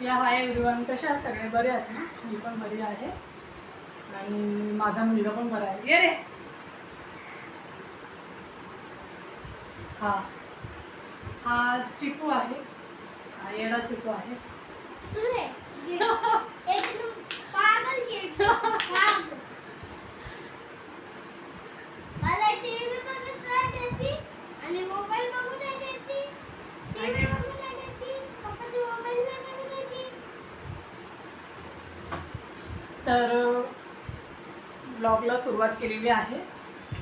या hi everyone, कशा आहात सगळे? बरे आहेत ना? मी पण बरी आहे आणि माझा मुलगा पण बरा आहे. ये रे. हा हा चिकू आहे, हा येडा चिकू आहे. तर ब्लॉगला सुरुवात केलेली आहे.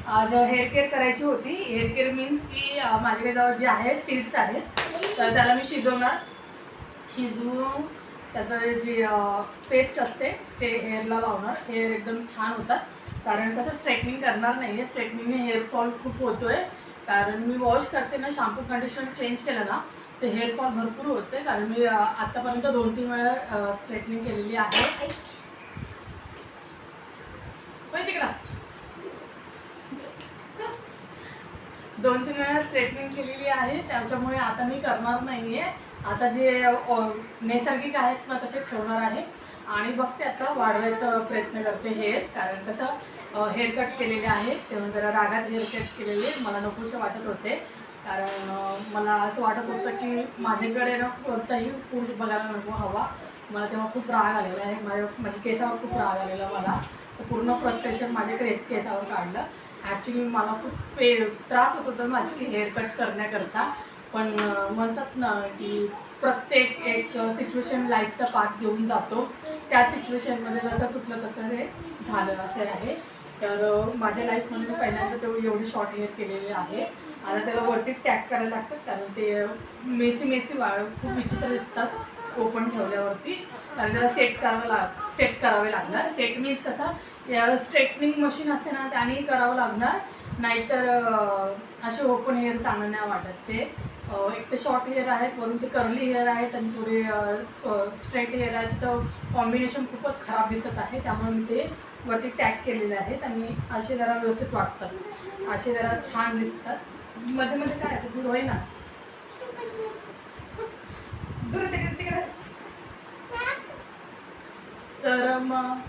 आज हेअर केअर करायची होती. हेअर केअर मीन्स की माझ्याजवळ जे आहे सीड्स आहेत, तर त्याला मी शिजवून त्याचं जे पेस्ट असते ते हेअरला लावणार. हेअर एकदम छान होतात. कारण कसं स्ट्रेटनिंग करणार नाही आहे, स्ट्रेटनिंगने हेअरफॉल खूप होतो आहे. कारण मी वॉश करते ना, शॅम्पू कंडिशनर चेंज केलं ना, ते हेअरफॉल भरपूर होते. कारण मी आत्तापर्यंत 2-3 वेळा स्ट्रेटनिंग केलेली आहे. तिकडा 2-3 वेळा स्ट्रेटनिंग केलेली आहे, त्याच्यामुळे आता मी करणार नाही आहे. आता जे नैसर्गिक आहेत ना तसे ठेवणार आहे आणि बघते आता वाढवायचा प्रयत्न करते हेअर. कारण कसं हेअर कट केलेले आहेत, तेव्हा जरा रागात हेअर कट केलेले मला नकोसे वाटत होते. कारण मला असं वाटत होतं की माझ्याकडे ना कोणताही पुरुष बघायला नको हवा. मला तेव्हा खूप राग आलेला आहे, माझ्या केसावर खूप राग आलेला. मला पूर्ण फ्रस्ट्रेशन माझ्या केसावर काढलं. ॲक्च्युली मला खूप त्रास होत होता माझी हेअर कट करण्याकरता. पण म्हणतात ना की प्रत्येक एक सिच्युएशन लाईफचा पार्ट घेऊन जातो. त्या सिच्युएशनमध्ये जसं सुचलं तसं हे झालं असे आहे. तर माझ्या लाईफमध्ये मी पहिल्यांदा तेवढी एवढी शॉर्ट हेअर केलेली आहे. आता त्याला वरती टॅग करायला लागतात, कारण ते मेसी खूप विचित्र दिसतात ओपन ठेवल्यावरती. कारण त्याला सेट करावे लागणार. सेट मीन्स कसं स्ट्रेटनिंग मशीन असते ना, त्याने करावं लागणार. नाहीतर असे ओपन हेअर चांगलं नाही वाटत. ते एक तर शॉर्ट हेअर आहेत, वरून ते कर्ली हेअर आहेत आणि थोडे स्ट्रेट हेअर आहेत. तर कॉम्बिनेशन खूपच खराब दिसत आहे. त्यामुळे मी ते वरती टॅग केलेले आहेत आणि असे जरा व्यवस्थित वाटतात, असे जरा छान दिसतात. मध्ये मध्ये काय आहे दूर होई ना, दूर तिकडे. तर मग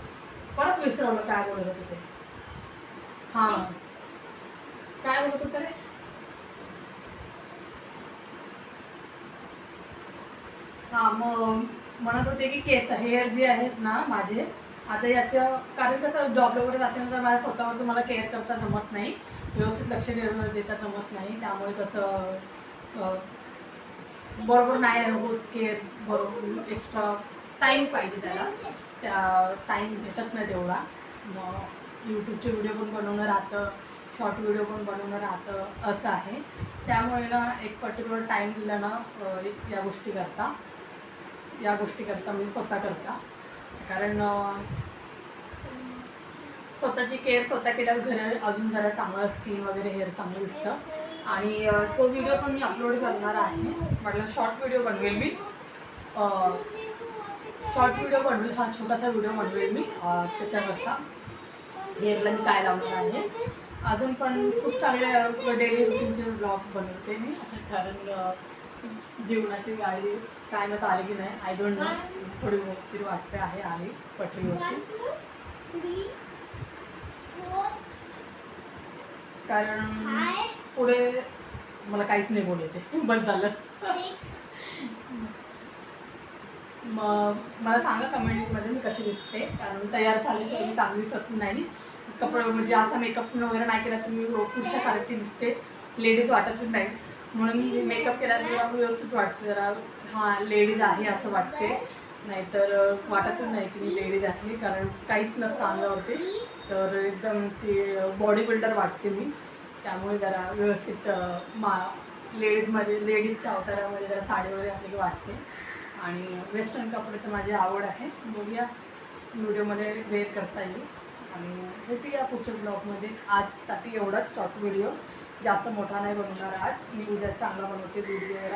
परत विसरवलं काय बोलत होते ते. हां, काय बोलत होतं रे? हां, मग म्हणत होते की केस हेअर जे आहेत ना माझे, आता याच्या कारण कसं जॉब वगैरे जाते ना, तर मला स्वतःवर मला केअर करता जमत नाही, व्यवस्थित लक्ष देता जमत नाही. त्यामुळे कसं बरोबर नाही होत केअर. बरोबर एक्स्ट्रा टाईम पाहिजे त्याला, त्या टाईम भेटत नाही तेवढा. मग यूट्यूबचे व्हिडिओ पण बनवणं राहतं, शॉर्ट व्हिडिओ पण बनवणं राहतं, असं आहे. त्यामुळे ना एक पर्टिक्युलर टाईम दिला ना या गोष्टी करता मी स्वतः करता. कारण स्वतःची केअर स्वतः केल्यावर घर अजून जरा चांगलं, स्किन वगैरे हेअर चांगलं दिसतं. आणि तो व्हिडिओ पण मी अपलोड करणार आहे. म्हटलं शॉर्ट व्हिडिओ बनवेल मी, हा छोटासा व्हिडिओ बनवेल मी त्याच्याकरता. हेअरला मी काय लावणार आहे. अजून पण खूप चांगले डेली रुटीनचे ब्लॉग बनवते मी. कारण जीवनाची गाडी काय मत आली की नाही, आय डोंट नो. थोडी बहुत तरी वाटते आहे आली पटरीवरती. कारण पुढे मला काहीच नाही बोलायचं, बस झालं. मग मला सांगा कमेंटमध्ये मी कशी दिसते. कारण तयार झाल्याशिवाय मी चांगली दिसत नाही. कपडे म्हणजे आता मेकअप वगैरे नाही केला तर मी पुरुषासारखी दिसते, लेडीज वाटतच नाही. म्हणून मी मेकअप केला जरा व्यवस्थित वाटते, जरा हां लेडीज आहे असं वाटते. नाहीतर वाटतच नाही की मी लेडीज आहे, कारण काहीच नसतं अंगावरती. तर एकदम ती बॉडी बिल्डर वाटते मी. त्यामुळे जरा व्यवस्थित लेडीजच्या अवतारामध्ये जरा साडी वगैरे घातली की वाटते. आणि वेस्टर्न कपडे तर माझी आवड आहे. बघूया व्हिडिओमध्ये वेअर करता येईल. आणि भेटूया पुढच्या ब्लॉगमध्ये. आजसाठी एवढाच शॉर्ट व्हिडिओ, जास्त मोठा नाही बनवणार आज. मी उद्या चांगला बनवते दूध वगैरे.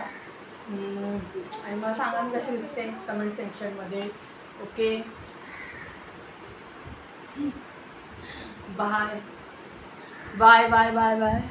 आणि मला सांगा मी कशी दिसते कमेंट सेक्शनमध्ये. Okay, bye bye bye bye bye.